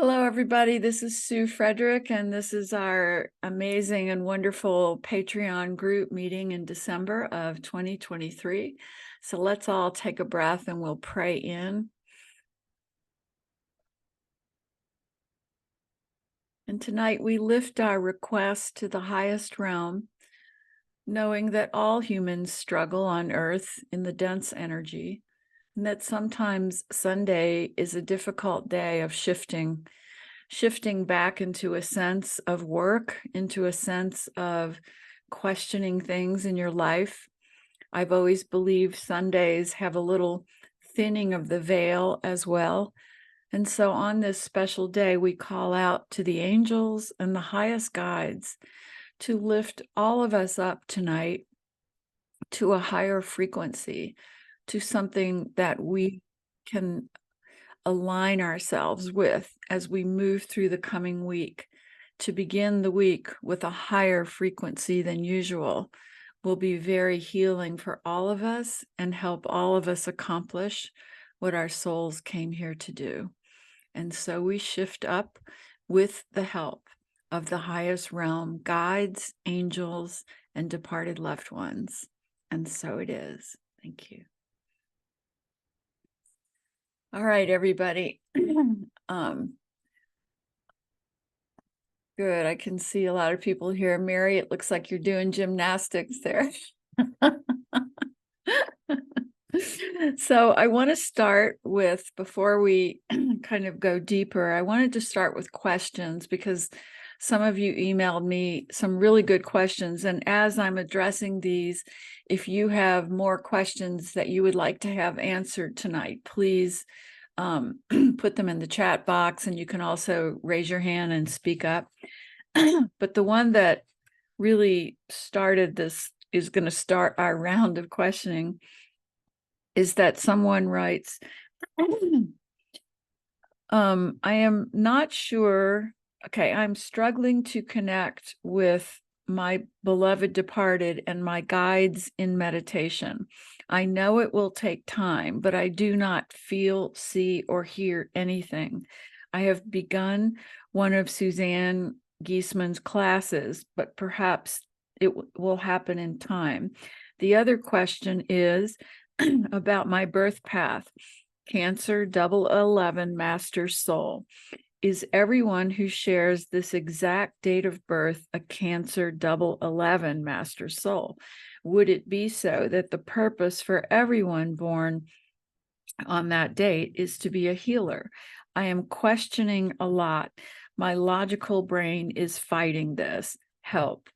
Hello, everybody. This is Sue Frederick, and this is our amazing and wonderful Patreon group meeting in December of 2023. So let's all take a breath and we'll pray in. And tonight we lift our request to the highest realm, knowing that all humans struggle on earth in the dense energy, and that sometimes Sunday is a difficult day of shifting back into a sense of work, into a sense of questioning things in your life. I've always believed Sundays have a little thinning of the veil as well. And so on this special day, we call out to the angels and the highest guides to lift all of us up tonight to a higher frequency, to something that we can align ourselves with as we move through the coming week. To begin the week with a higher frequency than usual will be very healing for all of us and help all of us accomplish what our souls came here to do. And so we shift up with the help of the highest realm, guides, angels, and departed loved ones. And so it is. Thank you. All right, everybody. Good. I can see a lot of people here. Mary, it looks like you're doing gymnastics there. So I want to start with, before we kind of go deeper, I wanted to start with questions because some of you emailed me some really good questions. And as I'm addressing these, if you have more questions that you would like to have answered tonight, please put them in the chat box, and you can also raise your hand and speak up. But the one that really started this, is going to start our round of questioning, is that someone writes, I am not sure. Okay, I'm struggling to connect with my beloved departed and my guides in meditation. I know it will take time, but I do not feel, see, or hear anything. I have begun one of Suzanne Giesman's classes, but perhaps it will happen in time. The other question is about my birth path. Cancer 11 Master Soul. Is everyone who shares this exact date of birth a Cancer 11 Master Soul? Would it be so that the purpose for everyone born on that date is to be a healer? I am questioning a lot. My logical brain is fighting this. Help.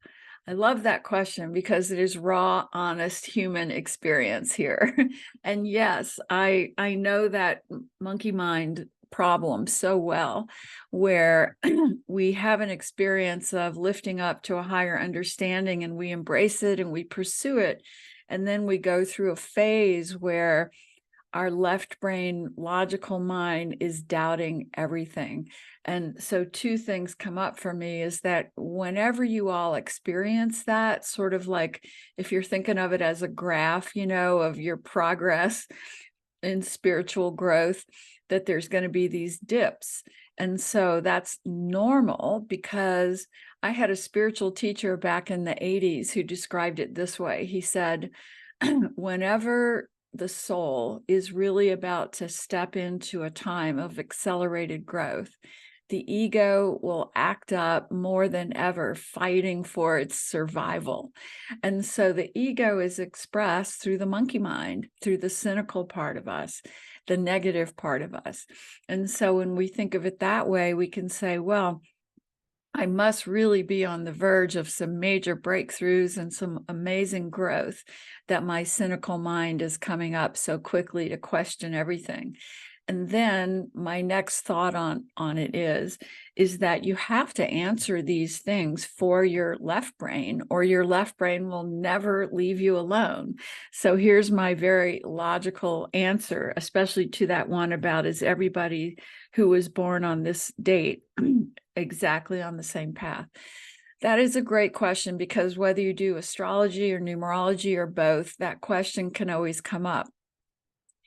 I love that question because it is raw, honest human experience here. And yes, I know that monkey mind problem so well, where we have an experience of lifting up to a higher understanding and we embrace it and we pursue it. And then we go through a phase where our left brain logical mind is doubting everything. And so two things come up for me, is that whenever you all experience that, sort of like if you're thinking of it as a graph, of your progress in spiritual growth, that there's going to be these dips. And so that's normal, because I had a spiritual teacher back in the 80s who described it this way. He said, whenever the soul is really about to step into a time of accelerated growth, the ego will act up more than ever, fighting for its survival. And so the ego is expressed through the monkey mind, through the cynical part of us, the negative part of us. And so when we think of it that way, we can say, well, I must really be on the verge of some major breakthroughs and some amazing growth, that my cynical mind is coming up so quickly to question everything. And then my next thought on it is that you have to answer these things for your left brain, or your left brain will never leave you alone. So here's my very logical answer, especially to that one about, is everybody who was born on this date exactly on the same path? That is a great question, because whether you do astrology or numerology or both, that question can always come up.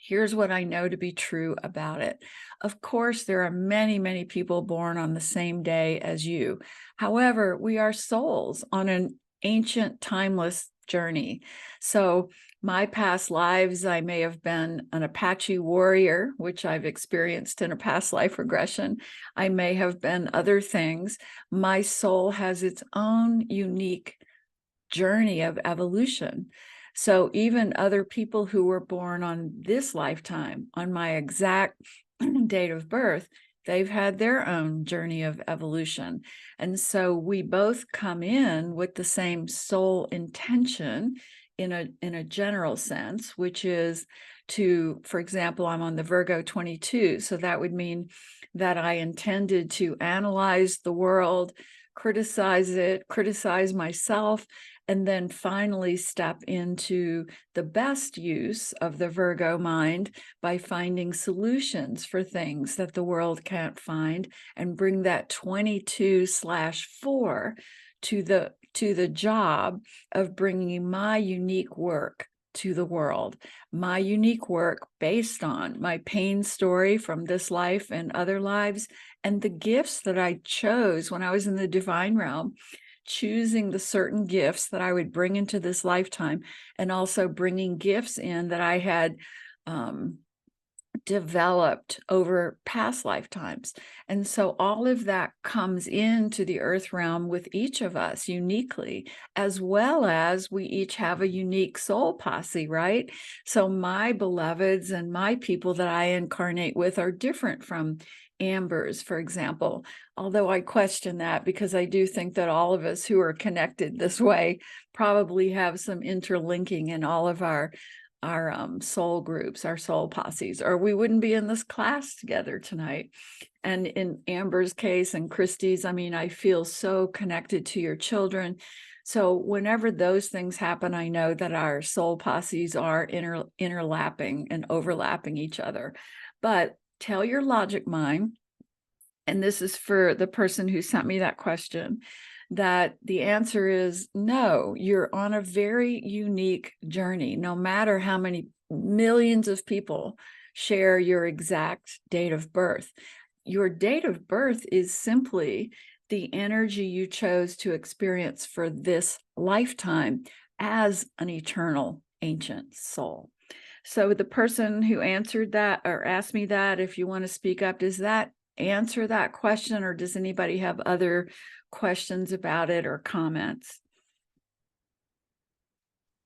Here's what I know to be true about it. Of course, there are many, many people born on the same day as you. However, we are souls on an ancient, timeless journey. So, my past lives, I may have been an Apache warrior, which I've experienced in a past life regression. I may have been other things. My soul has its own unique journey of evolution. So even other people who were born on this lifetime, on my exact date of birth, they've had their own journey of evolution. And so we both come in with the same soul intention in a general sense, which is to, for example, I'm on the Virgo 22. So that would mean that I intended to analyze the world, criticize it, criticize myself, and then finally step into the best use of the Virgo mind by finding solutions for things that the world can't find, and bring that 22/4 to the job of bringing my unique work to the world, my unique work based on my pain story from this life and other lives, and the gifts that I chose when I was in the divine realm, choosing the certain gifts that I would bring into this lifetime, and also bringing gifts in that I had developed over past lifetimes. And so all of that comes into the earth realm with each of us uniquely, as well as we each have a unique soul posse, right? So my beloveds and my people that I incarnate with are different from Amber's, for example, although I question that, because I do think that all of us who are connected this way probably have some interlinking in all of our soul groups, our soul posses, or we wouldn't be in this class together tonight. And in Amber's case and Christy's, I mean, I feel so connected to your children. So whenever those things happen, I know that our soul posses are interlapping and overlapping each other. But tell your logic mind, and this is for the person who sent me that question, that the answer is no. You're on a very unique journey, no matter how many millions of people share your exact date of birth. Your date of birth is simply the energy you chose to experience for this lifetime as an eternal ancient soul. So the person who answered that or asked me that, if you want to speak up, does that answer that question, or does anybody have other questions about it or comments?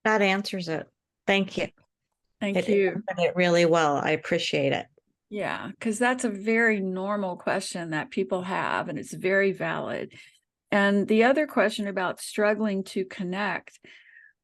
That answers it. Thank you. Thank you. Answered it really well. I appreciate it. Yeah, because that's a very normal question that people have, and it's very valid. And the other question about struggling to connect,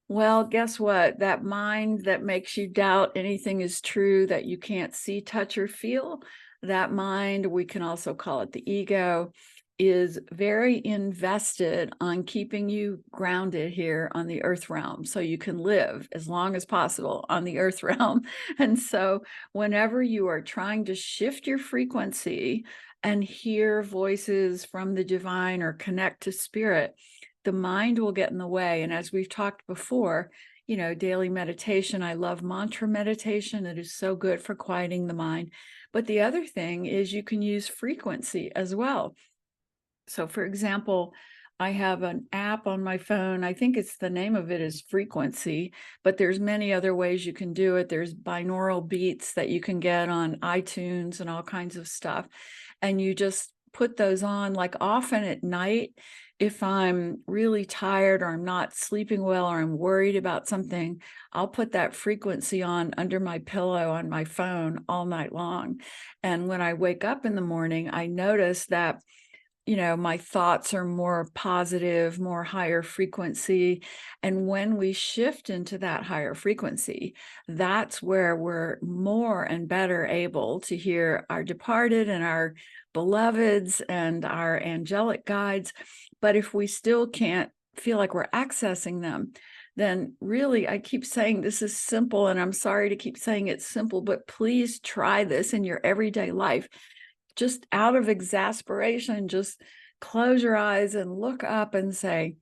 well, guess what? That mind that makes you doubt anything is true, that you can't see, touch, or feel, that mind, we can also call it the ego, is very invested on keeping you grounded here on the earth realm so you can live as long as possible on the earth realm. And so whenever you are trying to shift your frequency and hear voices from the divine or connect to spirit, the mind will get in the way. And as we've talked before, you know, daily meditation, I love mantra meditation. It is so good for quieting the mind. But the other thing is you can use frequency as well. So for example, I have an app on my phone. I think it's the name of it is Frequency, but there's many other ways you can do it. There's binaural beats that you can get on iTunes and all kinds of stuff. And you just put those on, like often at night, if I'm really tired or I'm not sleeping well or I'm worried about something, I'll put that frequency on under my pillow on my phone all night long. And when I wake up in the morning, I notice that, you know, my thoughts are more positive, more higher frequency. And when we shift into that higher frequency, that's where we're more and better able to hear our departed and our beloveds and our angelic guides. But if we still can't feel like we're accessing them, then really, I keep saying this is simple, and I'm sorry to keep saying it's simple, but please try this in your everyday life. Just out of exasperation, just close your eyes and look up and say,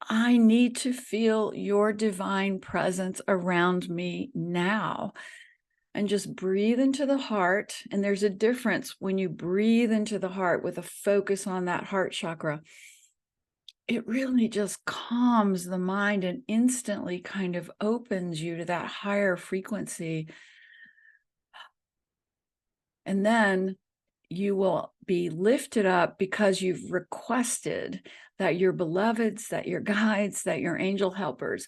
I need to feel your divine presence around me now. and just breathe into the heart. And there's a difference when you breathe into the heart with a focus on that heart chakra. It really just calms the mind and instantly kind of opens you to that higher frequency. And then you will be lifted up because you've requested that your beloveds, that your guides, that your angel helpers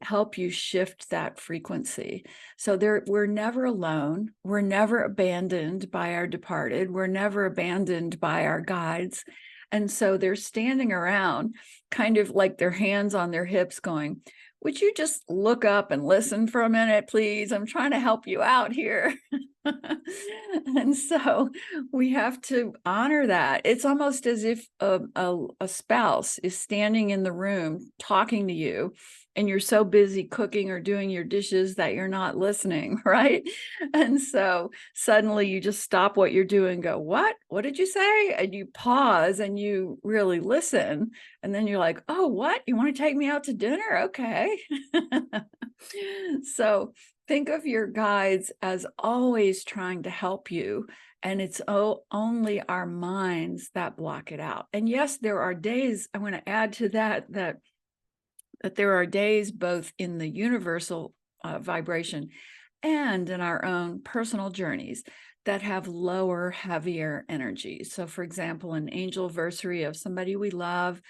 help you shift that frequency. So we're never alone. We're never abandoned by our departed. We're never abandoned by our guides. And so they're standing around kind of like their hands on their hips going, would you just look up and listen for a minute, please? I'm trying to help you out here. And so we have to honor that. It's almost as if a spouse is standing in the room talking to you, and you're so busy cooking or doing your dishes that you're not listening, right? And so suddenly you just stop what you're doing and go, what? What did you say? And you pause and you really listen. And then you're like, oh, what? You want to take me out to dinner? Okay. So think of your guides as always trying to help you. And it's only our minds that block it out. And yes, there are days, I want to add to that there are days both in the universal vibration and in our own personal journeys that have lower, heavier energies. So for example, an angel versary of somebody we love,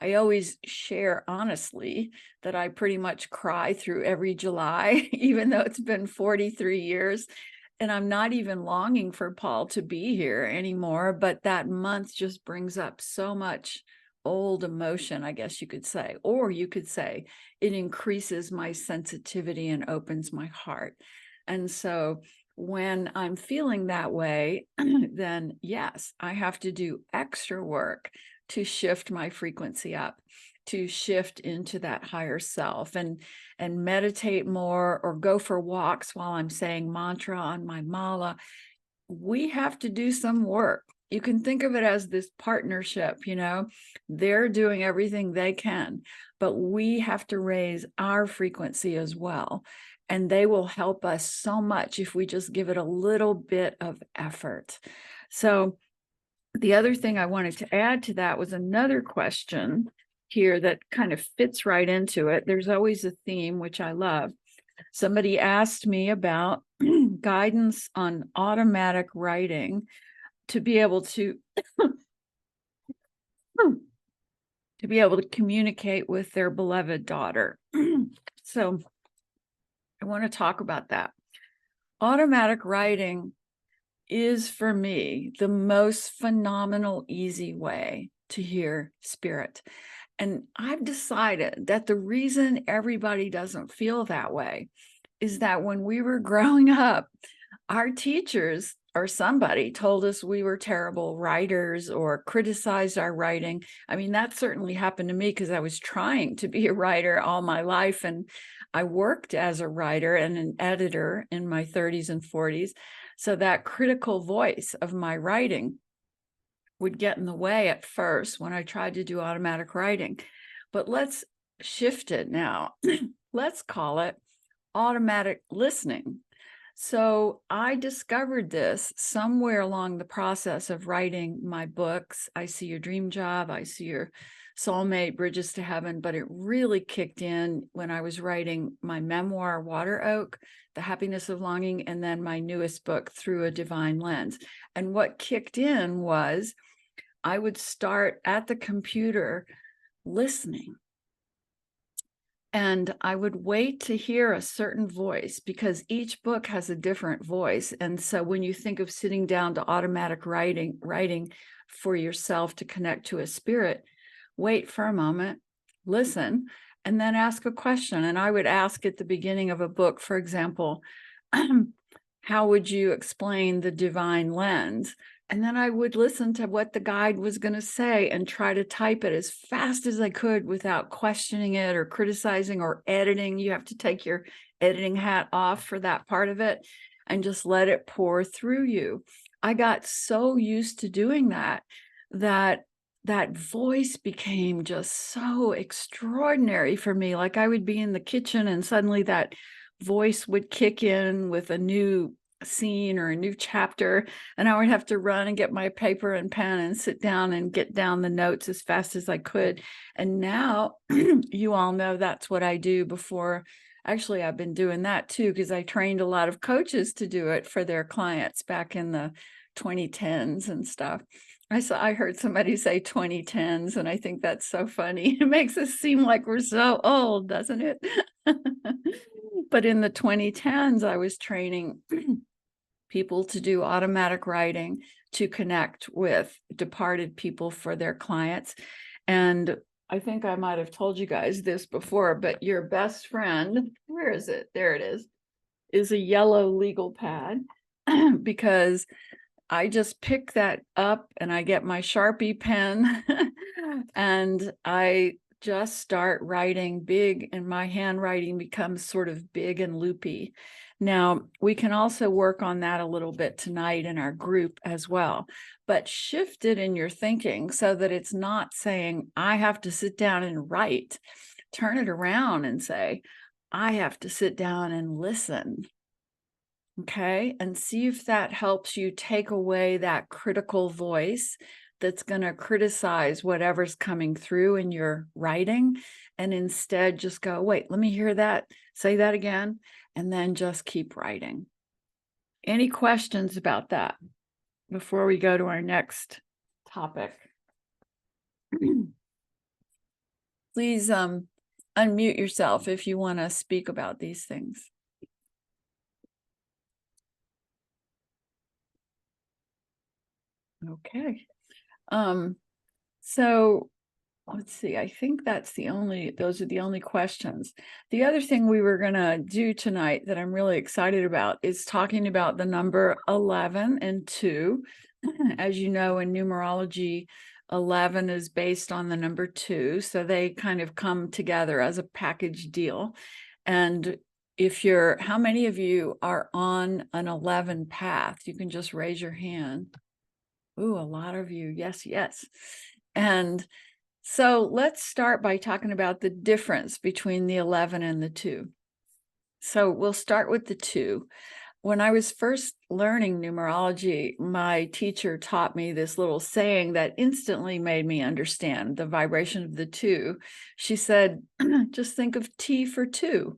I always share honestly that I pretty much cry through every July, even though it's been 43 years. And I'm not even longing for Paul to be here anymore, but that month just brings up so much old emotion, I guess you could say. Or you could say it increases my sensitivity and opens my heart. And so when I'm feeling that way, then yes, I have to do extra work to shift my frequency up, to shift into that higher self, and meditate more or go for walks while I'm saying mantra on my mala. We have to do some work. You can think of it as this partnership, they're doing everything they can, but we have to raise our frequency as well. And they will help us so much if we just give it a little bit of effort. So the other thing I wanted to add to that was another question here that kind of fits right into it. There's always a theme, which I love. Somebody asked me about guidance on automatic writing to be able to communicate with their beloved daughter. So I want to talk about that. Automatic writing is for me the most phenomenal, easy way to hear spirit. And I've decided that the reason everybody doesn't feel that way is that when we were growing up, our teachers or somebody told us we were terrible writers or criticized our writing. I mean, that certainly happened to me because I was trying to be a writer all my life. And I worked as a writer and an editor in my 30s and 40s. So that critical voice of my writing would get in the way at first when I tried to do automatic writing. But let's shift it now. Let's call it automatic listening. So I discovered this somewhere along the process of writing my books. I See Your Dream Job, I See Your Soulmate, Bridges to Heaven, but it really kicked in when I was writing my memoir, Water Oak, The Happiness of Longing, and then my newest book, Through a Divine Lens. And what kicked in was I would start at the computer listening. And I would wait to hear a certain voice because each book has a different voice. And so when you think of sitting down to automatic writing for yourself to connect to a spirit, wait for a moment, listen, and then ask a question. And I would ask at the beginning of a book, for example, how would you explain the divine lens? And then I would listen to what the guide was going to say and try to type it as fast as I could without questioning it or criticizing or editing. You have to take your editing hat off for that part of it and just let it pour through you. I got so used to doing that voice became just so extraordinary for me. Like I would be in the kitchen and suddenly that voice would kick in with a new scene or a new chapter, and I would have to run and get my paper and pen and sit down and get down the notes as fast as I could. And now you all know that's what I do before. Actually, I've been doing that too, because I trained a lot of coaches to do it for their clients back in the 2010s and stuff. I heard somebody say 2010s, and I think that's so funny. It makes us seem like we're so old, doesn't it? But in the 2010s, I was training people to do automatic writing to connect with departed people for their clients. And I think I might have told you guys this before, but your best friend, where is it? There it is a yellow legal pad because I just pick that up and I get my Sharpie pen and I just start writing big, and my handwriting becomes sort of big and loopy. Now, we can also work on that a little bit tonight in our group as well, but shift it in your thinking so that it's not saying, I have to sit down and write. Turn it around and say, I have to sit down and listen. Okay, and see if that helps you take away that critical voice that's going to criticize whatever's coming through in your writing, and instead just go, wait, let me hear that, say that again, and then just keep writing. Any questions about that before we go to our next topic? Please unmute yourself if you want to speak about these things. Okay. So let's see, I think those are the only questions. The other thing we were gonna do tonight that I'm really excited about is talking about the number 11 and 2. As you know, in numerology, 11 is based on the number 2, so they kind of come together as a package deal. And how many of you are on an 11 path? You can just raise your hand. Ooh, a lot of you. Yes, yes. And so let's start by talking about the difference between the 11 and the 2. So we'll start with the 2. When I was first learning numerology, my teacher taught me this little saying that instantly made me understand the vibration of the 2. She said, just think of T for 2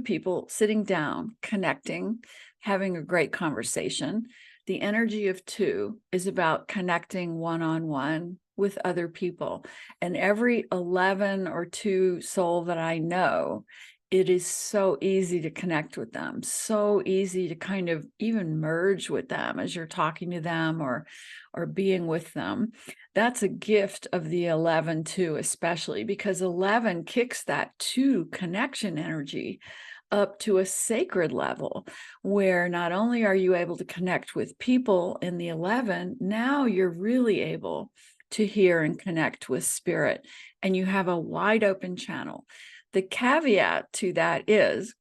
people sitting down, connecting, having a great conversation. The energy of 2 is about connecting one-on-one with other people. And every 11 or 2 soul that I know, it is so easy to connect with them, so easy to kind of even merge with them as you're talking to them or being with them. That's a gift of the 11 too, especially because 11 kicks that 2 connection energy up to a sacred level where not only are you able to connect with people in the 11, now you're really able to hear and connect with spirit, and you have a wide open channel. The caveat to that is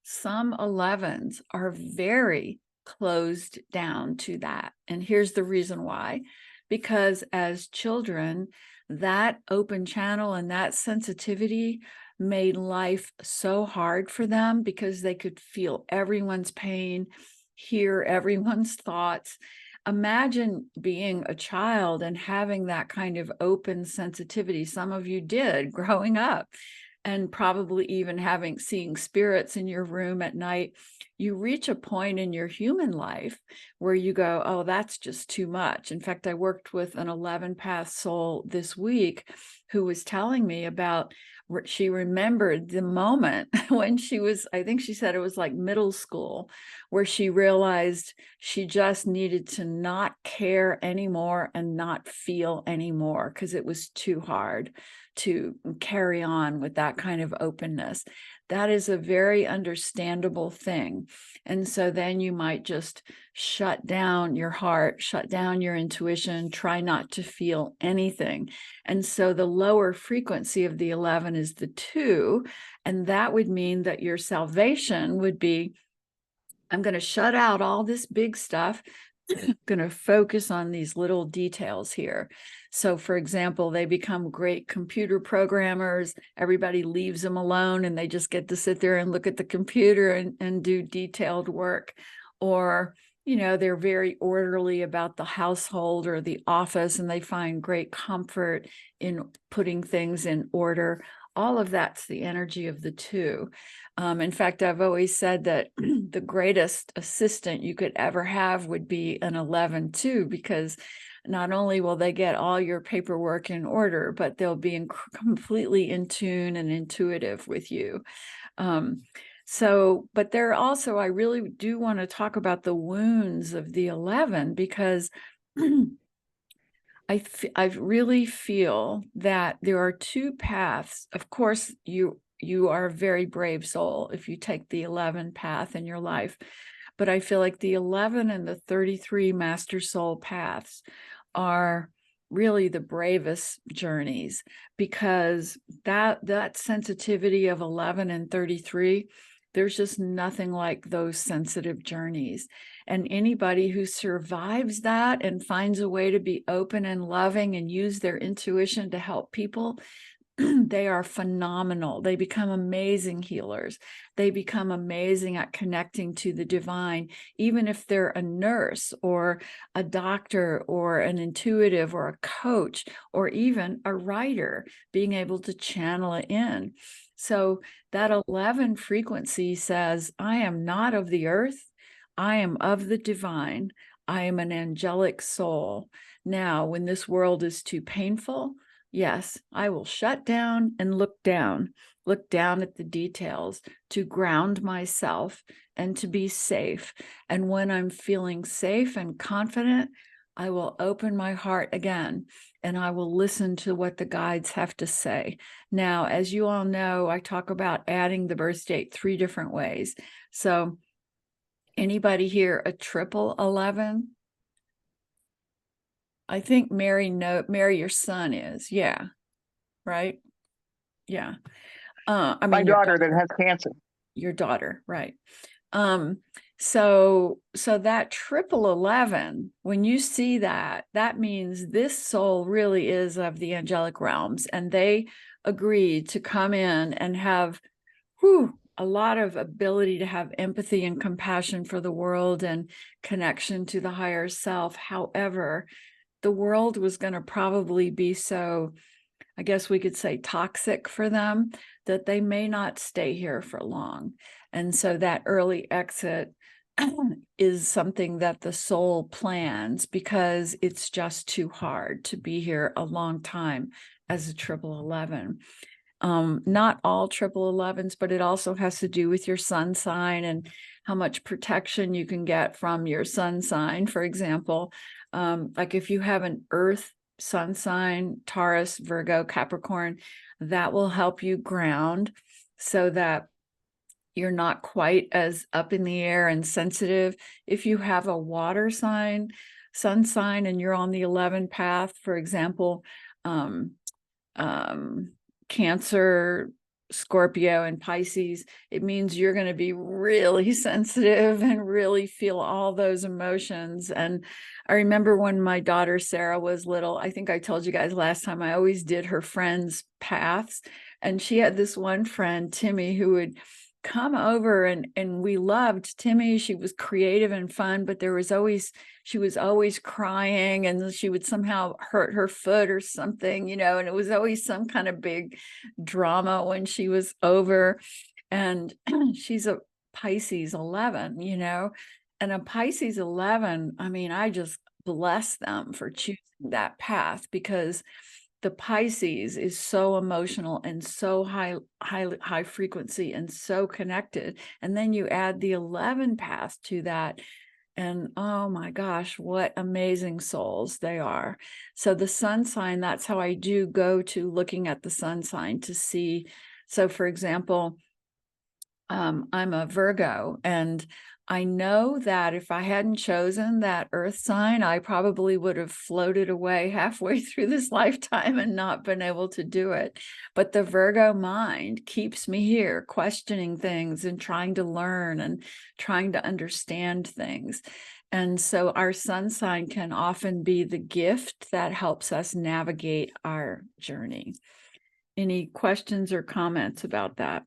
some 11s are very closed down to that. And here's the reason why. Because as children, that open channel and that sensitivity made life so hard for them because they could feel everyone's pain, hear everyone's thoughts. Imagine being a child and having that kind of open sensitivity. Some of you did growing up, and probably even seeing spirits in your room at night. You reach a point in your human life where you go, oh, that's just too much. In fact, I worked with an 11 path soul this week who was telling me about, she remembered the moment when she was, I think she said it was like middle school, where she realized she just needed to not care anymore and not feel anymore because it was too hard to carry on with that kind of openness. That is a very understandable thing. And so then you might just shut down your heart, shut down your intuition, try not to feel anything. And so the lower frequency of the 11 is the 2. And that would mean that your salvation would be, I'm going to shut out all this big stuff, going to focus on these little details here. So, for example, they become great computer programmers. Everybody leaves them alone and they just get to sit there and look at the computer and do detailed work. Or, they're very orderly about the household or the office, and they find great comfort in putting things in order. All of that's the energy of the two. In fact, I've always said that the greatest assistant you could ever have would be an 11 too, because not only will they get all your paperwork in order, but they'll be completely in tune and intuitive with you. But there also, I really do want to talk about the wounds of the 11, because I really feel that there are two paths. Of course, you are a very brave soul if you take the 11 path in your life, but I feel like the 11 and the 33 master soul paths are really the bravest journeys, because that sensitivity of 11 and 33, there's just nothing like those sensitive journeys. And anybody who survives that and finds a way to be open and loving and use their intuition to help people, they are phenomenal. They become amazing healers. They become amazing at connecting to the divine, even if they're a nurse or a doctor or an intuitive or a coach or even a writer, being able to channel it in. So that 11 frequency says, I am not of the earth. I am of the divine. I am an angelic soul. Now, when this world is too painful, yes, I will shut down and look down at the details to ground myself and to be safe. And when I'm feeling safe and confident, I will open my heart again and I will listen to what the guides have to say. Now, as you all know, I talk about adding the birth date 3 different ways. So anybody here a triple 11? I think Mary, your son is. Yeah. Right. Yeah. I mean, My daughter that has cancer. Your daughter. Right. So that triple 11, when you see that, that means this soul really is of the angelic realms, and they agreed to come in and have a lot of ability to have empathy and compassion for the world and connection to the higher self. However, the world was going to probably be so, I guess we could say, toxic for them, that they may not stay here for long. And so that early exit is something that the soul plans, because it's just too hard to be here a long time as a triple 11. Not all triple 11s, but it also has to do with your sun sign and how much protection you can get from your sun sign. For example, like if you have an earth sun sign, Taurus, Virgo, Capricorn, that will help you ground so that you're not quite as up in the air and sensitive. If you have a water sign, sun sign, and you're on the 11 path, for example, Cancer, Scorpio, and Pisces, it means you're going to be really sensitive and really feel all those emotions. And I remember when my daughter Sarah was little, I think I told you guys last time, I always did her friends' paths. And she had this one friend, Timmy, who would come over, and we loved Timmy. She was creative and fun, but she was always crying, and she would somehow hurt her foot or something, and it was always some kind of big drama when she was over. And she's a Pisces 11, and a Pisces 11, I mean, I just bless them for choosing that path, because the Pisces is so emotional and so high frequency and so connected. And then you add the 11 path to that, and oh my gosh, what amazing souls they are. So the sun sign, that's how I do go to looking at the sun sign to see. So for example, I'm a Virgo, and I know that if I hadn't chosen that earth sign, I probably would have floated away halfway through this lifetime and not been able to do it. But the Virgo mind keeps me here, questioning things and trying to learn and trying to understand things. And so our sun sign can often be the gift that helps us navigate our journey. Any questions or comments about that?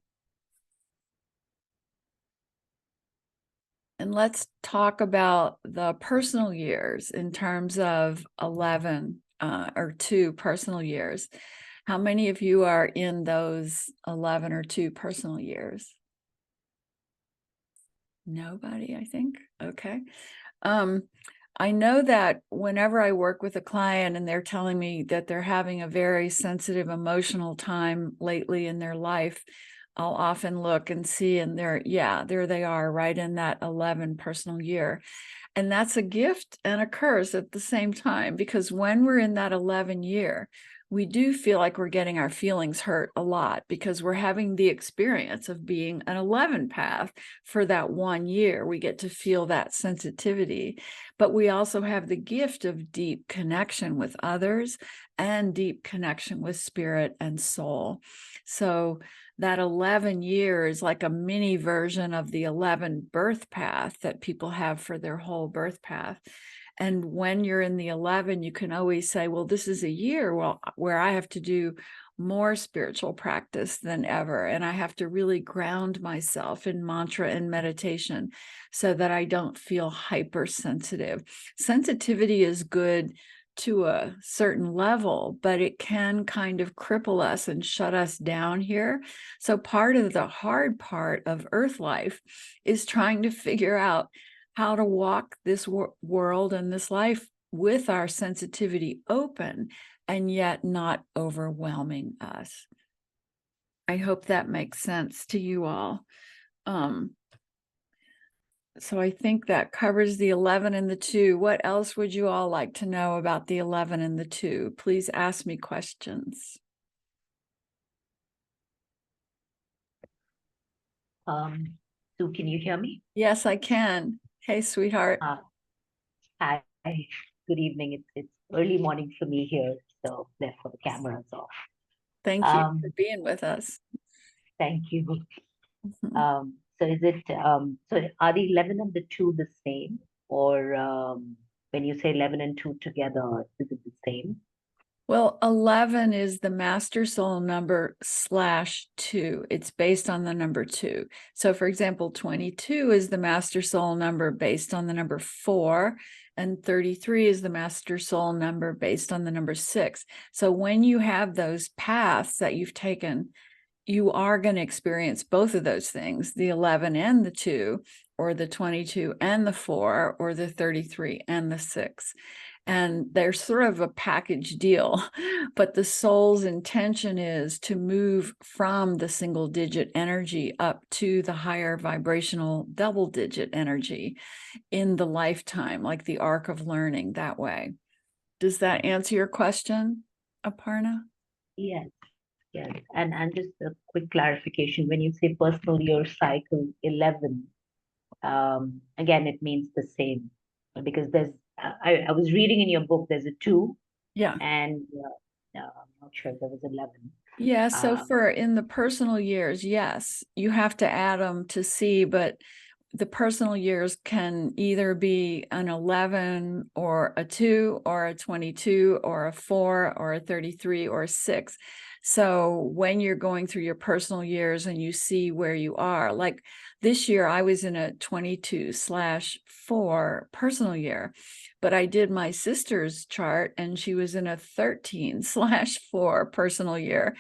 And let's talk about the personal years in terms of 11 or 2 personal years. How many of you are in those 11 or 2 personal years? Nobody, I think. Okay. I know that whenever I work with a client and they're telling me that they're having a very sensitive emotional time lately in their life, I'll often look and see, and there they are, right in that 11 personal year. And that's a gift and a curse at the same time, because when we're in that 11 year, we do feel like we're getting our feelings hurt a lot because we're having the experience of being an 11 path for that 1 year. We get to feel that sensitivity, but we also have the gift of deep connection with others and deep connection with spirit and soul. So that 11 years, like a mini version of the 11 birth path that people have for their whole birth path. And when you're in the 11, you can always say, well, this is a year where I have to do more spiritual practice than ever. And I have to really ground myself in mantra and meditation so that I don't feel hypersensitive. Sensitivity is good to a certain level, but it can kind of cripple us and shut us down here. So part of the hard part of Earth life is trying to figure out how to walk this world and this life with our sensitivity open and yet not overwhelming us. I hope that makes sense to you all. So I think that covers the 11 and the 2. What else would you all like to know about the 11 and the 2? Please ask me questions. Sue, can you hear me? Yes, I can. Hey, sweetheart. Hi, good evening. It's early morning for me here, so therefore the camera's off. Thank you for being with us. Thank you. So is it so are the 11 and the 2 the same, or when you say 11 and 2 together, is it the same? Well, 11 is the master soul number /2. It's based on the number 2. So for example, 22 is the master soul number based on the number 4, and 33 is the master soul number based on the number 6. So when you have those paths that you've taken, you are going to experience both of those things, the 11 and the 2, or the 22 and the 4, or the 33 and the 6. And they're sort of a package deal, but the soul's intention is to move from the single digit energy up to the higher vibrational double digit energy in the lifetime, like the arc of learning that way. Does that answer your question, Aparna? Yes, yes. And just a quick clarification, when you say personal year cycle 11, again, it means the same, because there's I was reading in your book, there's a 2. Yeah. And I'm not sure if there was 11. Yeah, so for in the personal years, yes, you have to add them to see, but the personal years can either be an 11 or a 2 or a 22 or a 4 or a 33 or a 6. So when you're going through your personal years and you see where you are, like this year, I was in a 22/4 personal year, but I did my sister's chart and she was in a 13/4 personal year.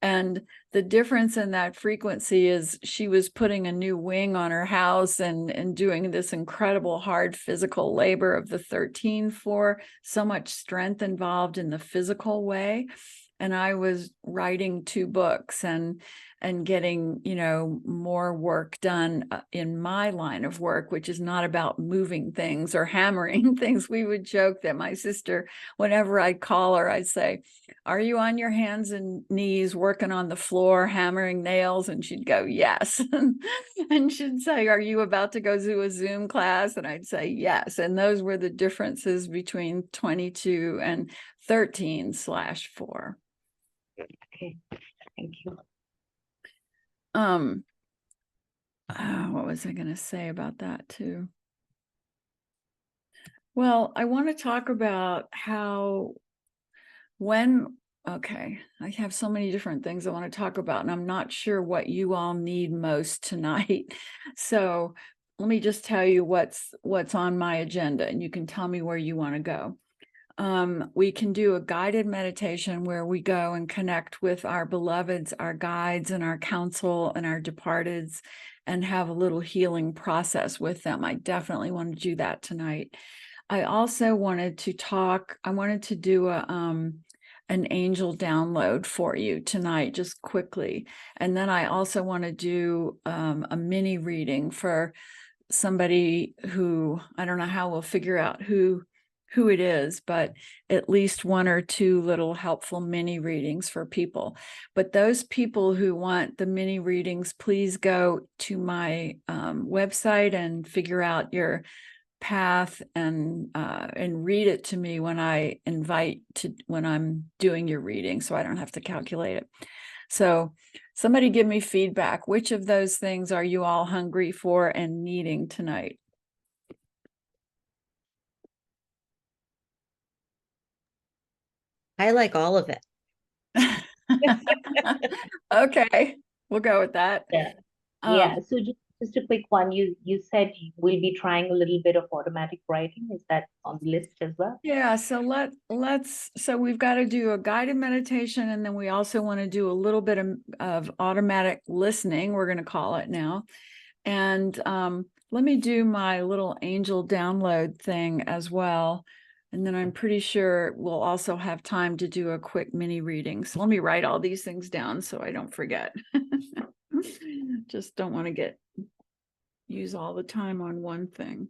And the difference in that frequency is she was putting a new wing on her house and doing this incredible hard physical labor of the 13/4, so much strength involved in the physical way. And I was writing 2 books and getting, more work done in my line of work, which is not about moving things or hammering things. We would joke that my sister, whenever I'd call her, I'd say, "Are you on your hands and knees working on the floor, hammering nails?" And she'd go, "Yes." And she'd say, "Are you about to go to a Zoom class?" And I'd say, "Yes." And those were the differences between 22 and 13/4. Okay, thank you. What was I going to say about that too? Well, I want to talk about how okay, I have so many different things I want to talk about, and I'm not sure what you all need most tonight. So let me just tell you what's on my agenda, and you can tell me where you want to go. We can do a guided meditation where we go and connect with our beloveds, our guides, and our counsel and our departeds, and have a little healing process with them. I definitely want to do that tonight. I also wanted to do an angel download for you tonight, just quickly. And then I also want to do a mini reading for somebody who, I don't know how we'll figure out who it is, but at least one or two little helpful mini readings for people. But those people who want the mini readings, please go to my website and figure out your path and read it to me when I'm doing your reading, so I don't have to calculate it. So somebody give me feedback. Which of those things are you all hungry for and needing tonight? I like all of it. Okay, we'll go with that. Yeah. Yeah. So just a quick one. You said we'll be trying a little bit of automatic writing. Is that on the list as well? Yeah, so so we've got to do a guided meditation, and then we also want to do a little bit of automatic listening, we're going to call it now. And let me do my little angel download thing as well. And then I'm pretty sure we'll also have time to do a quick mini reading. So let me write all these things down so I don't forget. Just don't want to use all the time on one thing.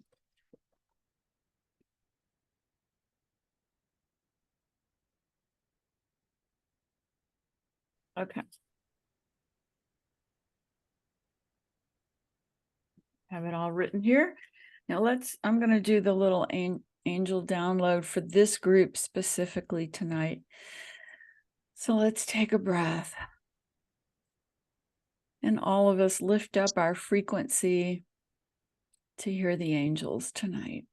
Okay. Have it all written here. Now I'm going to do the little angel download for this group specifically tonight. So let's take a breath. And all of us lift up our frequency to hear the angels tonight.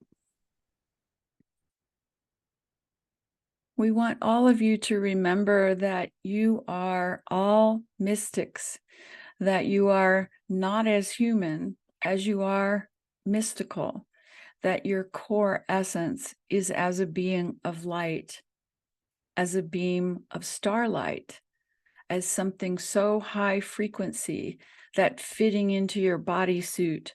We want all of you to remember that you are all mystics, that you are not as human as you are mystical, that your core essence is as a being of light, as a beam of starlight, as something so high frequency that fitting into your bodysuit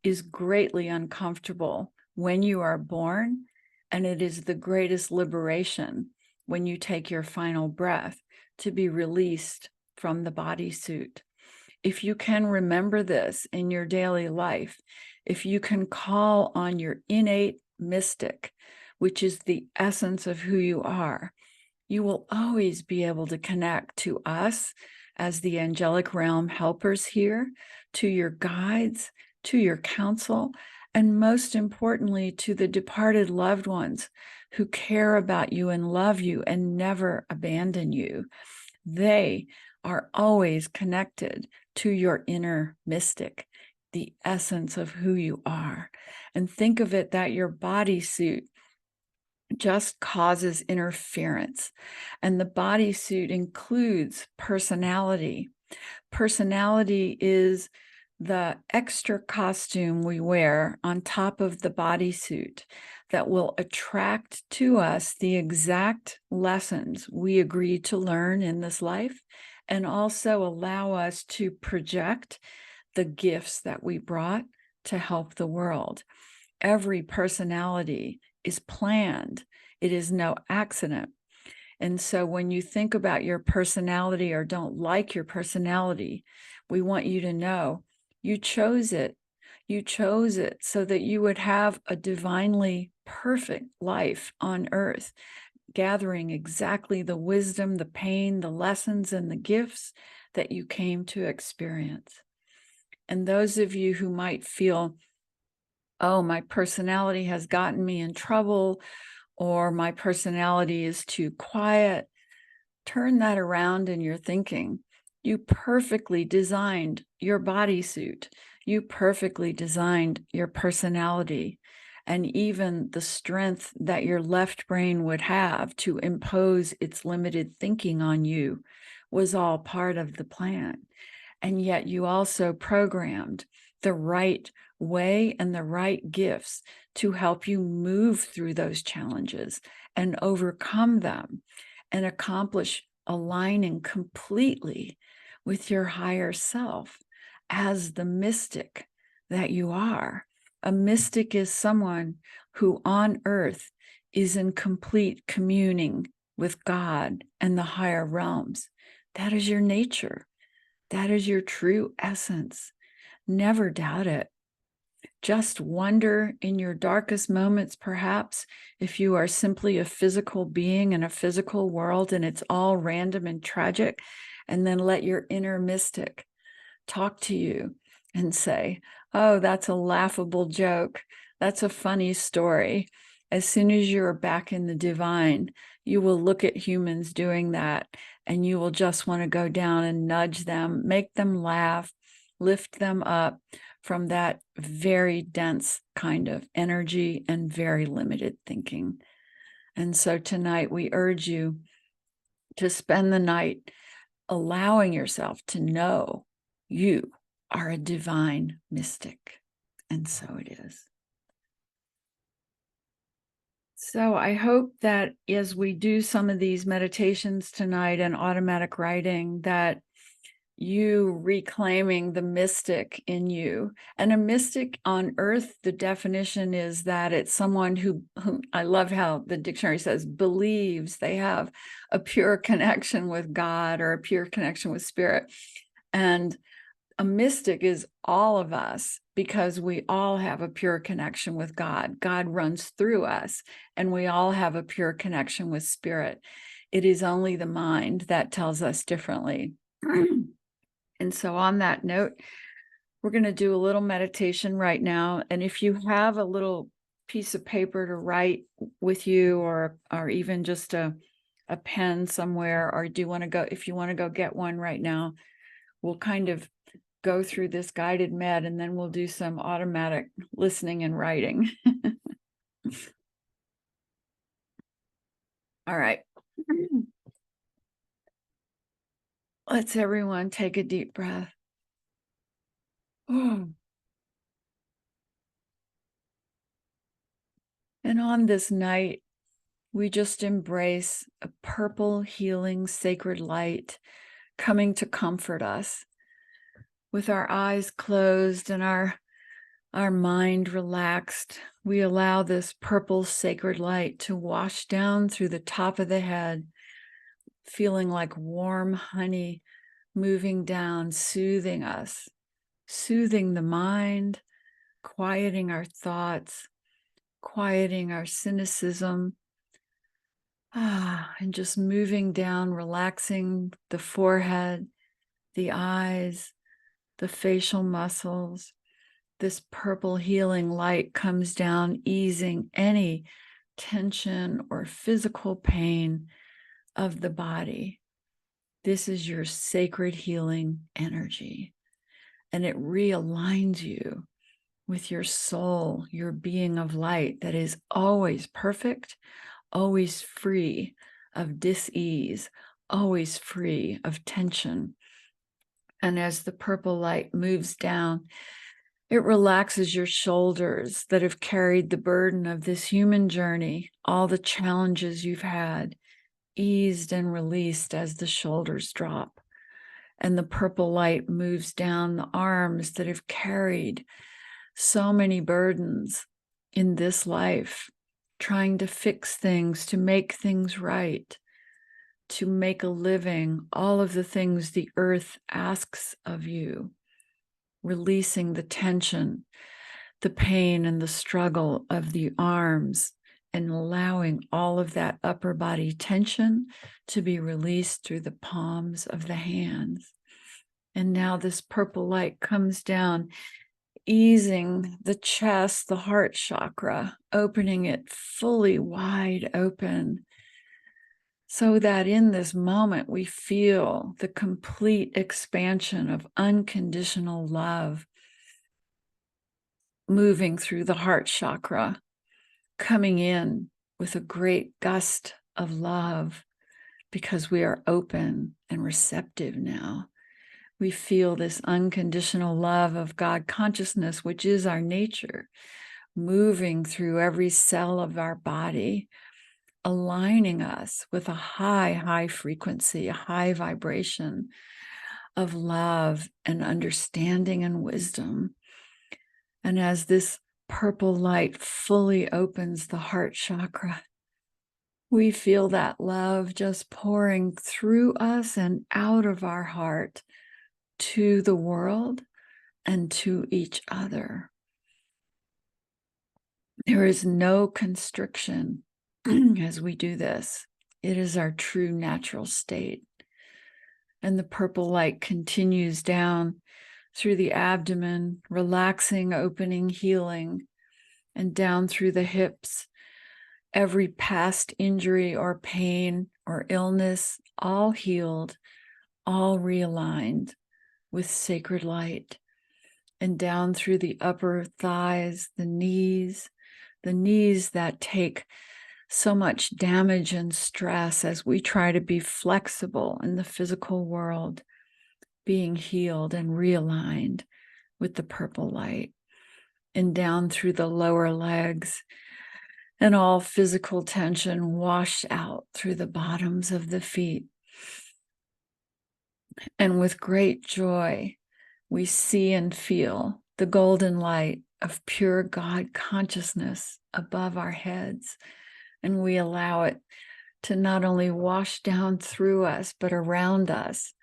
is greatly uncomfortable when you are born, and it is the greatest liberation when you take your final breath to be released from the bodysuit. If you can remember this in your daily life, if you can call on your innate mystic, which is the essence of who you are, you will always be able to connect to us as the angelic realm helpers here, to your guides, to your counsel, and most importantly, to the departed loved ones who care about you and love you and never abandon you. They are always connected to your inner mystic, the essence of who you are. And think of it that your bodysuit just causes interference. And the bodysuit includes personality. Personality is the extra costume we wear on top of the bodysuit that will attract to us the exact lessons we agreed to learn in this life, and also allow us to project the gifts that we brought to help the world. Every personality is planned. It is no accident. And so when you think about your personality or don't like your personality, we want you to know you chose it. You chose it so that you would have a divinely perfect life on earth, gathering exactly the wisdom, the pain, the lessons, and the gifts that you came to experience. And those of you who might feel, oh, my personality has gotten me in trouble, or my personality is too quiet, turn that around in your thinking. You perfectly designed your bodysuit. You perfectly designed your personality. and even the strength that your left brain would have to impose its limited thinking on you was all part of the plan. And yet you also programmed the right way and the right gifts to help you move through those challenges and overcome them and accomplish aligning completely with your higher self as the mystic that you are. A mystic is someone who on earth is in complete communing with God and the higher realms. That is your nature. That is your true essence. Never doubt it. Just wonder in your darkest moments, perhaps, if you are simply a physical being in a physical world and it's all random and tragic, and then let your inner mystic talk to you and say, oh, that's a laughable joke. That's a funny story. As soon as you're back in the divine, you will look at humans doing that and you will just want to go down and nudge them, make them laugh, lift them up from that very dense kind of energy and very limited thinking. And so tonight we urge you to spend the night allowing yourself to know you are a divine mystic. And so it is. So I hope that as we do some of these meditations tonight and automatic writing, that you reclaiming the mystic in you. And a mystic on earth, the definition is that it's someone who I love how the dictionary says, believes they have a pure connection with God or a pure connection with spirit. And a mystic is all of us, because we all have a pure connection with God. God runs through us, and we all have a pure connection with spirit. It is only the mind that tells us differently. And so on that note, we're going to do a little meditation right now. And if you have a little piece of paper to write with you, or even just a pen somewhere, or do you want to go, if you want to go get one right now, we'll kind of go through this guided med, and then we'll do some automatic listening and writing. All right. Let's everyone take a deep breath. Oh. And on this night, we just embrace a purple, healing, sacred light coming to comfort us. With our eyes closed and our mind relaxed, we allow this purple, sacred light to wash down through the top of the head, feeling like warm honey moving down, soothing us, soothing the mind, quieting our thoughts, quieting our cynicism, and just moving down, relaxing the forehead, the eyes, the facial muscles. This purple healing light comes down, easing any tension or physical pain of the body. This is your sacred healing energy, and it realigns you with your soul, your being of light that is always perfect, always free of dis-ease, always free of tension. And as the purple light moves down, it relaxes your shoulders that have carried the burden of this human journey, all the challenges you've had, eased and released as the shoulders drop. And the purple light moves down the arms that have carried so many burdens in this life, trying to fix things, to make things right, to make a living, all of the things the earth asks of you, releasing the tension, the pain, and the struggle of the arms, and allowing all of that upper body tension to be released through the palms of the hands. And now this purple light comes down, easing the chest, the heart chakra, opening it fully wide open, so that in this moment we feel the complete expansion of unconditional love moving through the heart chakra, coming in with a great gust of love because we are open and receptive now. We feel this unconditional love of God consciousness, which is our nature, moving through every cell of our body, aligning us with a high, high frequency, a high vibration of love and understanding and wisdom. And as this purple light fully opens the heart chakra, we feel that love just pouring through us and out of our heart to the world and to each other. There is no constriction as we do this. It is our true natural state. And the purple light continues down through the abdomen, relaxing, opening, healing, and down through the hips. Every past injury or pain or illness, all healed, all realigned with sacred light. And down through the upper thighs, the knees that take so much damage and stress as we try to be flexible in the physical world, being healed and realigned with the purple light. And down through the lower legs, and all physical tension washed out through the bottoms of the feet. And with great joy, we see and feel the golden light of pure God consciousness above our heads. And we allow it to not only wash down through us, but around us,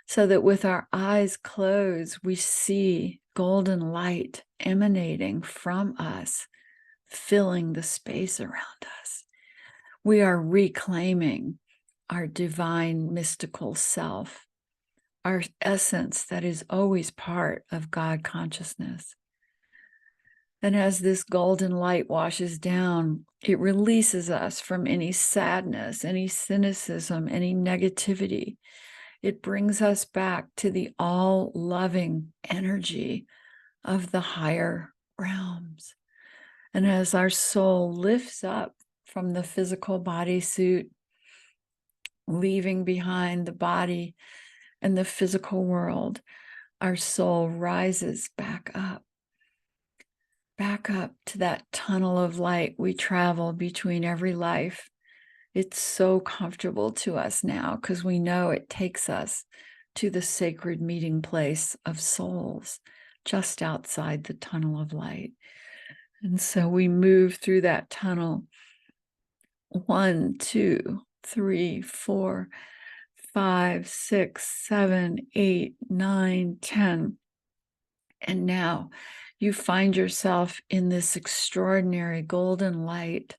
so that with our eyes closed, we see golden light emanating from us, filling the space around us. We are reclaiming our divine mystical self, our essence that is always part of God consciousness. And as this golden light washes down, it releases us from any sadness, any cynicism, any negativity. It brings us back to the all-loving energy of the higher realms. And as our soul lifts up from the physical bodysuit, leaving behind the body and the physical world, our soul rises back up to that tunnel of light we travel between every life. It's so comfortable to us now because we know it takes us to the sacred meeting place of souls just outside the tunnel of light. And so we move through that tunnel 1, 2, 3, 4, 5, 6, 7, 8, 9, 10. And now you find yourself in this extraordinary golden light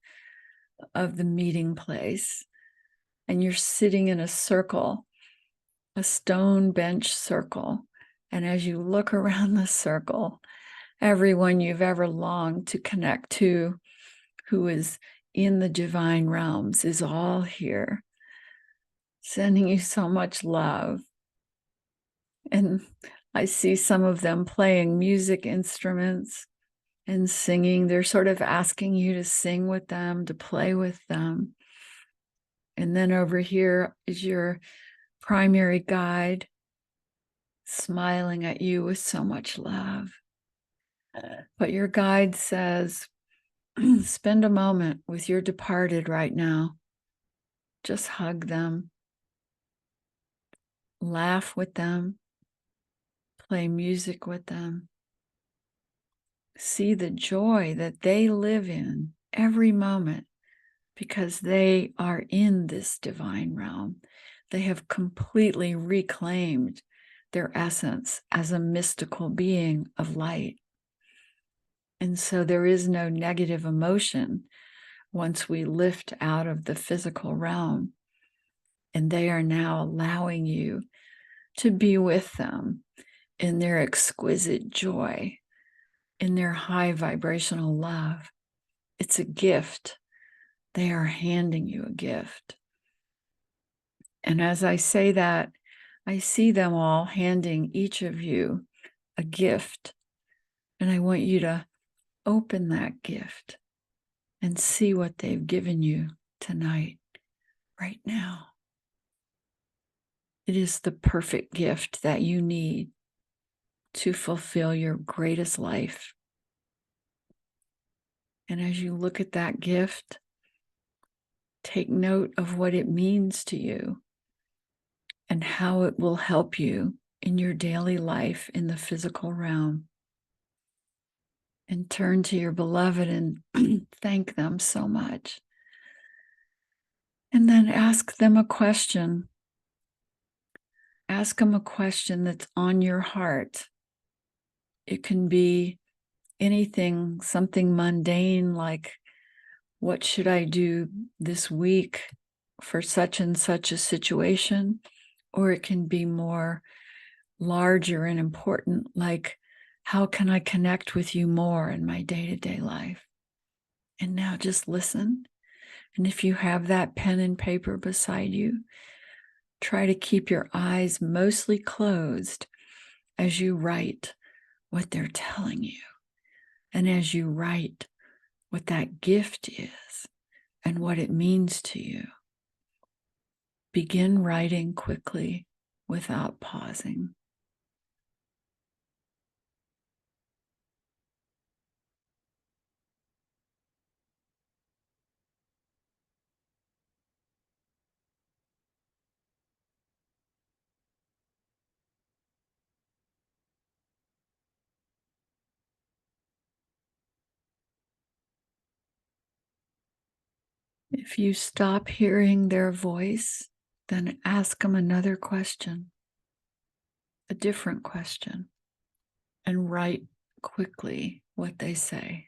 of the meeting place. And you're sitting in a circle, a stone bench circle. And as you look around the circle, everyone you've ever longed to connect to who is in the divine realms is all here, sending you so much love. And I see some of them playing music instruments and singing. They're sort of asking you to sing with them, to play with them. And then over here is your primary guide, smiling at you with so much love. But your guide says, spend a moment with your departed right now. Just hug them, laugh with them, play music with them. See the joy that they live in every moment because they are in this divine realm. They have completely reclaimed their essence as a mystical being of light. And so there is no negative emotion once we lift out of the physical realm. And they are now allowing you to be with them in their exquisite joy, in their high vibrational love. It's a gift. They are handing you a gift. And as I say that, I see them all handing each of you a gift. And I want you to open that gift and see what they've given you tonight, right now. It is the perfect gift that you need to fulfill your greatest life. And as you look at that gift, take note of what it means to you and how it will help you in your daily life in the physical realm. And turn to your beloved and thank them so much. And then ask them a question. Ask them a question that's on your heart. It can be anything, something mundane like, what should I do this week for such and such a situation? Or it can be more larger and important, like, how can I connect with you more in my day-to-day life? And now just listen. And if you have that pen and paper beside you, try to keep your eyes mostly closed as you write what they're telling you. And as you write what that gift is and what it means to you, begin writing quickly without pausing. If you stop hearing their voice, then ask them another question, a different question, and write quickly what they say.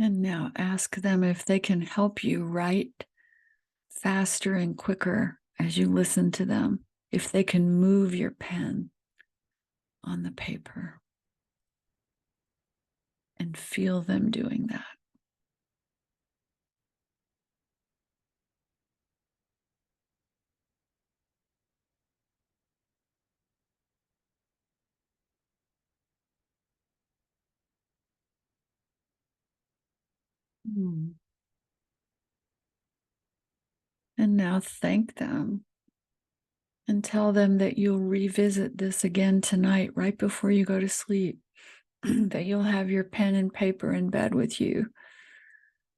And now ask them if they can help you write faster and quicker as you listen to them, if they can move your pen on the paper and feel them doing that. And now thank them and tell them that you'll revisit this again tonight, right before you go to sleep, that you'll have your pen and paper in bed with you,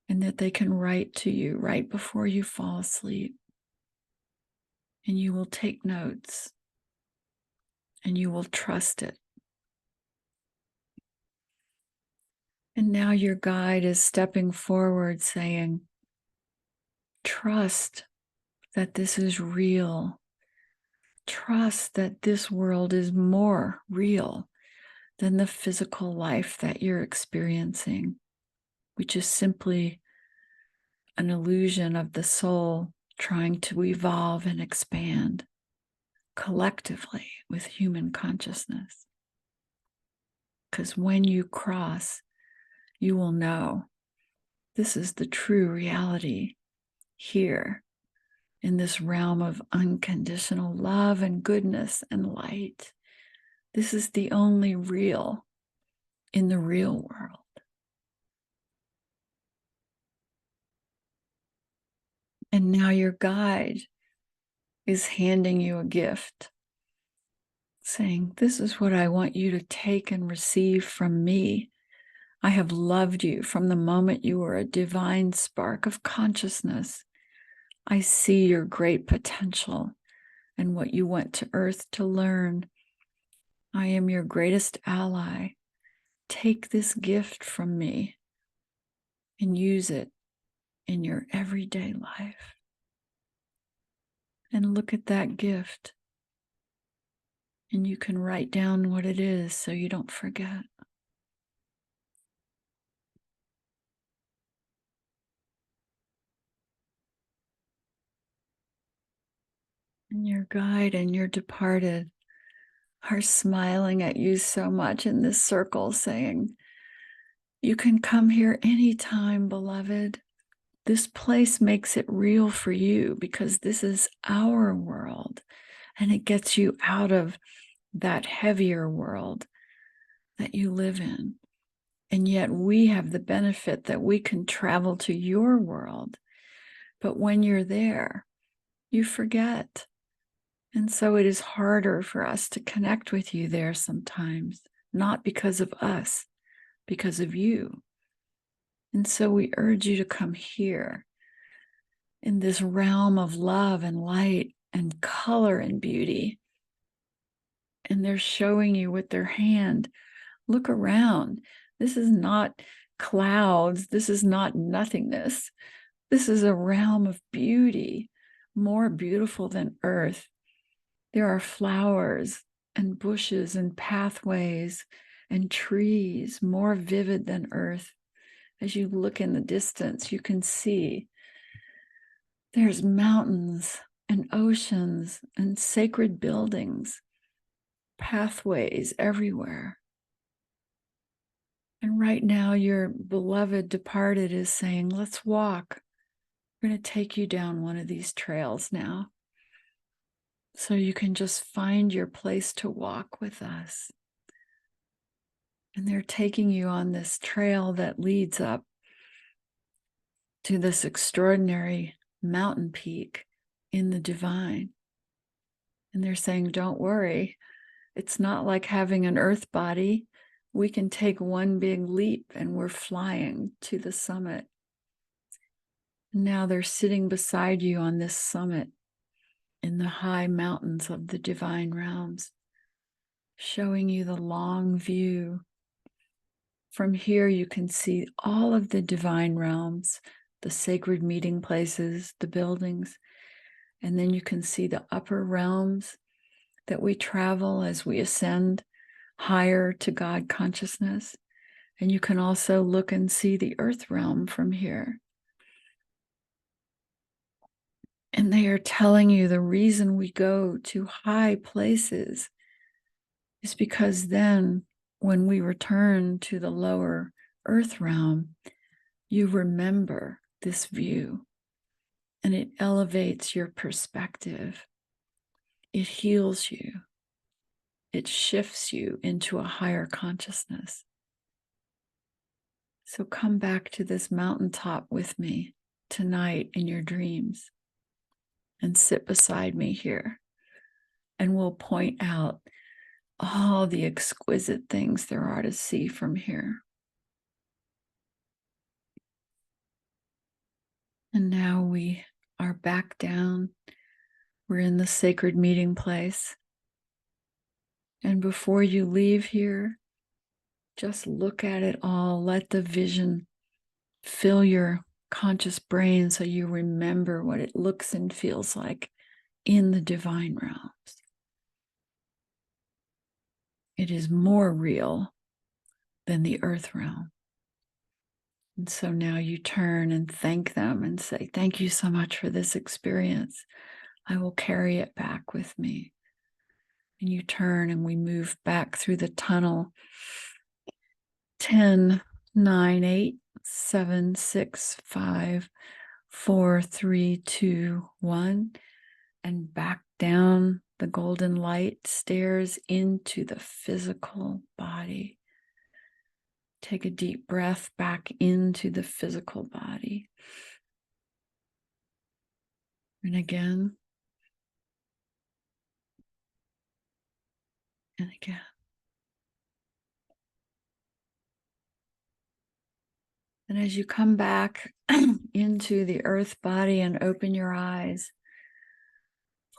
and that they can write to you right before you fall asleep. And you will take notes and you will trust it. And now your guide is stepping forward saying, trust that this is real. Trust that this world is more real than the physical life that you're experiencing, which is simply an illusion of the soul trying to evolve and expand collectively with human consciousness. Because when you cross, you will know this is the true reality here in this realm of unconditional love and goodness and light. This is the only real in the real world. And now your guide is handing you a gift, saying, this is what I want you to take and receive from me. I have loved you from the moment you were a divine spark of consciousness. I see your great potential and what you went to earth to learn. I am your greatest ally. Take this gift from me and use it in your everyday life. And look at that gift. And you can write down what it is so you don't forget. And your guide and your departed are smiling at you so much in this circle, saying, you can come here anytime, beloved. This place makes it real for you because this is our world, and it gets you out of that heavier world that you live in. And yet we have the benefit that we can travel to your world. But when you're there, you forget. And so it is harder for us to connect with you there sometimes, not because of us, because of you. And so we urge you to come here in this realm of love and light and color and beauty. And they're showing you with their hand, look around. This is not clouds. This is not nothingness. This is a realm of beauty, more beautiful than earth. There are flowers and bushes and pathways and trees more vivid than earth. As you look in the distance, you can see there's mountains and oceans and sacred buildings, pathways everywhere. And right now, your beloved departed is saying, let's walk. We're going to take you down one of these trails now, so you can just find your place to walk with us. And they're taking you on this trail that leads up to this extraordinary mountain peak in the divine. And they're saying, don't worry, it's not like having an earth body. We can take one big leap and we're flying to the summit. And now they're sitting beside you on this summit in the high mountains of the divine realms, showing you the long view. From here, you can see all of the divine realms, the sacred meeting places, the buildings, and then you can see the upper realms that we travel as we ascend higher to God consciousness. And you can also look and see the earth realm from here. And they are telling you the reason we go to high places is because then when we return to the lower earth realm, you remember this view and it elevates your perspective. It heals you. It shifts you into a higher consciousness. So come back to this mountaintop with me tonight in your dreams and sit beside me here. And we'll point out all the exquisite things there are to see from here. And now we are back down. We're in the sacred meeting place. And before you leave here, just look at it all. Let the vision fill your conscious brain so you remember what it looks and feels like in the divine realms. It is more real than the earth realm. And so now you turn and thank them and say, thank you so much for this experience. I will carry it back with me. And you turn and we move back through the tunnel. 10, 9, 8, 7, 6, 5, 4, 3, 2, 1. And back down the golden light stairs into the physical body. Take a deep breath back into the physical body. And again. And again. And as you come back into the earth body and open your eyes,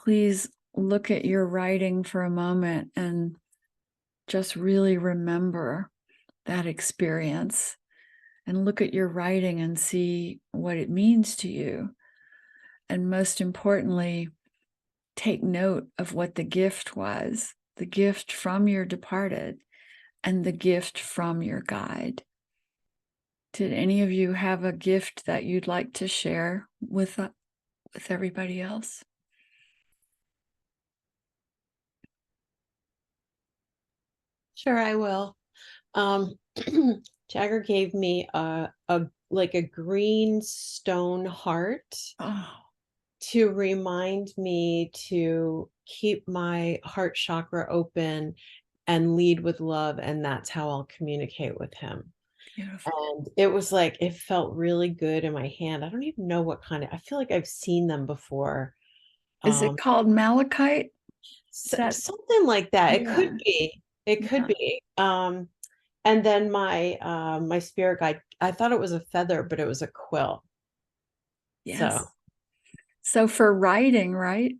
please look at your writing for a moment and just really remember that experience. And look at your writing and see what it means to you. And most importantly, take note of what the gift was, the gift from your departed and the gift from your guide. Did any of you have a gift that you'd like to share with everybody else? Sure, I will. Jagger gave me like a green stone heart Oh, to remind me to keep my heart chakra open and lead with love, and that's how I'll communicate with him. beautiful. And it was like it felt really good in my hand. I don't even know what kind of, I feel like I've seen them before. Is it called malachite? That Something like that. It could yeah, be. It could yeah. be. And then my spirit guide, I thought it was a feather, but it was a quill. Yes. So So for writing, right?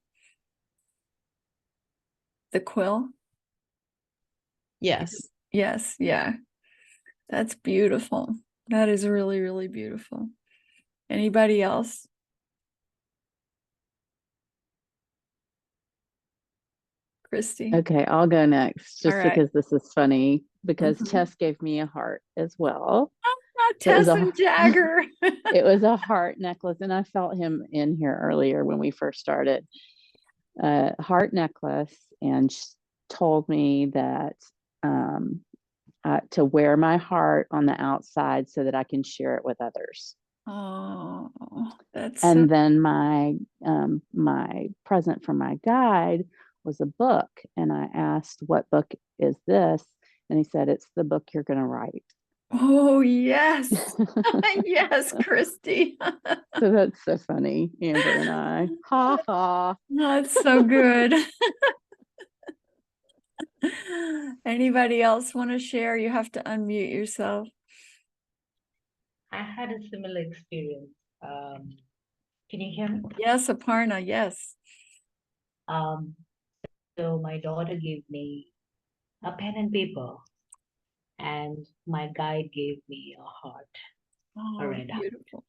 The quill? yes. Yes, yeah. That's beautiful. That is really, really beautiful. Anybody else? Christy? Okay, I'll go next All just right. because this is funny because Mhm. Tess gave me a heart as well. Ah, So it was Tess and Jagger. it was a heart necklace, and I felt him in here earlier when we first started. Heart necklace, and told me that to wear my heart on the outside so that I can share it with others. Oh, that's so And then my present from my guide was a book, and I asked, "What book is this?" And he said, "It's the book you're going to write." oh yes. Yes, Christy. So that's so funny, Amber and I. Ha ha. That's so good. Anybody else want to share? You have to unmute yourself. I had a similar experience. Can you hear me? Yes, Aparna, yes. So my daughter gave me a pen and paper, and my guide gave me a heart, a Oh, red heart. beautiful.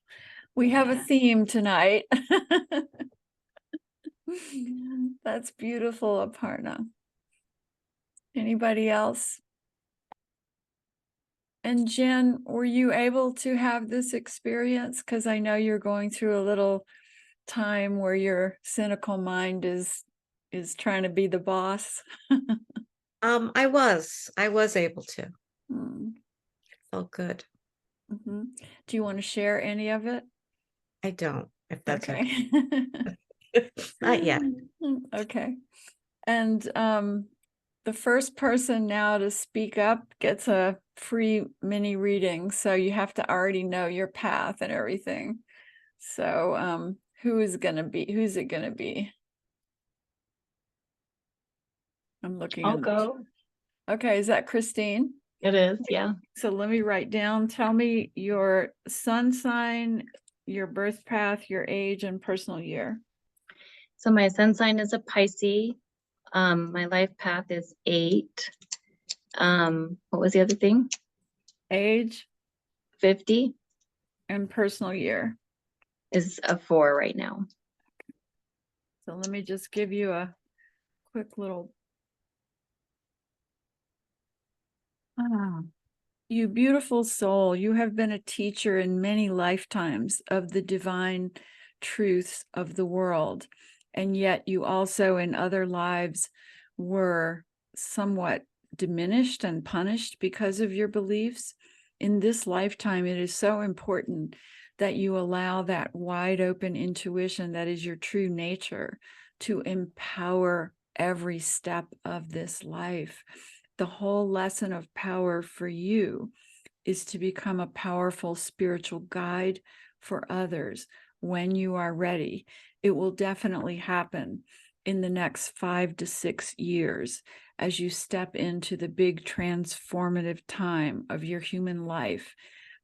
We have a Yeah. theme tonight. That's beautiful, Aparna. Anybody else? And Jen, were you able to have this experience? Because I know you're going through a little time where your cynical mind is trying to be the boss. I was able to. Mm, Felt good. mhm. Do you want to share any of it? I don't, if that's okay. Okay. Not yet. Okay. And the first person now to speak up gets a free mini reading. So you have to already know your path and everything. So who's it gonna be? I'm looking I'll at go. Okay, is that Christine? It is, yeah. So let me write down, tell me your sun sign, your birth path, your age, and personal year. So my sun sign is a Pisces. My life path is 8. What was the other thing? Age 50 and personal year. is a 4 right now. So let me just give you a quick little. You beautiful soul, you have been a teacher in many lifetimes of the divine truths of the world. And yet you also in other lives were somewhat diminished and punished because of your beliefs. In this lifetime, it is so important that you allow that wide open intuition that is your true nature to empower every step of this life. The whole lesson of power for you is to become a powerful spiritual guide for others when you are ready. It will definitely happen in the next 5 to 6 years as you step into the big transformative time of your human life.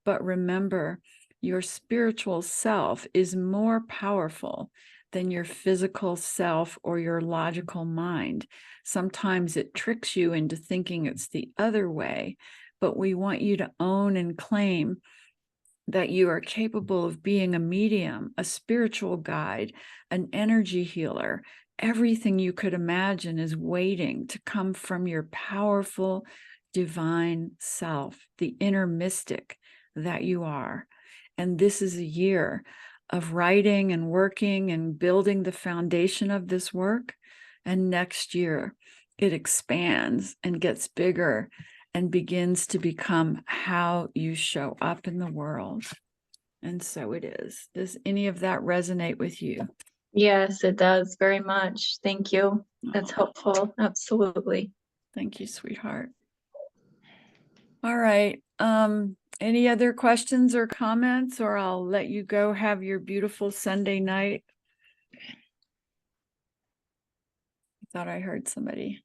But remember, your spiritual self is more powerful than your physical self or your logical mind. Sometimes it tricks you into thinking it's the other way, but we want you to own and claim that you are capable of being a medium, a spiritual guide, an energy healer. Everything you could imagine is waiting to come from your powerful divine self, the inner mystic that you are. And this is a year of writing and working and building the foundation of this work. And next year, it expands and gets bigger and begins to become how you show up in the world. And so it is. Does any of that resonate with you? Yes, it does very much. Thank you. That's Oh, helpful. Absolutely. thank you, sweetheart. All right. Any other questions or comments, or I'll let you go have your beautiful Sunday night. I thought I heard somebody.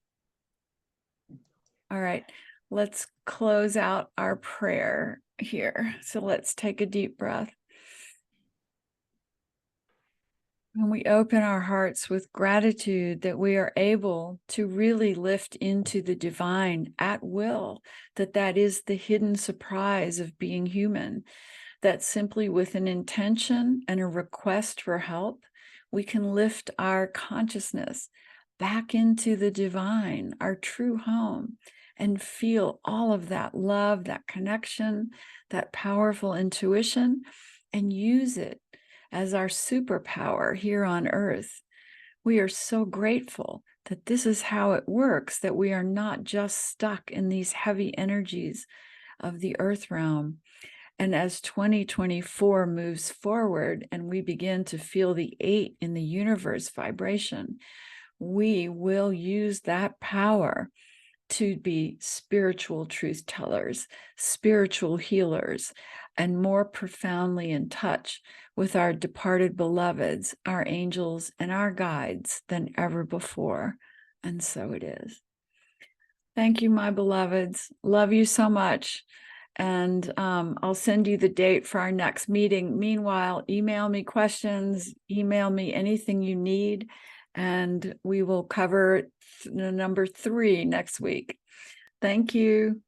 All right, let's close out our prayer here. So let's take a deep breath. And we open our hearts with gratitude that we are able to really lift into the divine at will, that is the hidden surprise of being human, that simply with an intention and a request for help, we can lift our consciousness back into the divine, our true home, and feel all of that love, that connection, that powerful intuition, and use it as our superpower here on earth. We are so grateful that this is how it works, that we are not just stuck in these heavy energies of the earth realm. And as 2024 moves forward and we begin to feel the 8 in the universe vibration, we will use that power to be spiritual truth tellers, spiritual healers, and more profoundly in touch with our departed beloveds, our angels, and our guides than ever before. And so it is. Thank you, my beloveds. Love you so much. And I'll send you the date for our next meeting. Meanwhile, email me questions, email me anything you need, and we will cover number 3 next week. Thank you.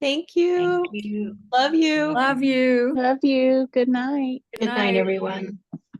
Thank you. Thank you. Love you. Love you. Love you. Good night. Good night, everyone.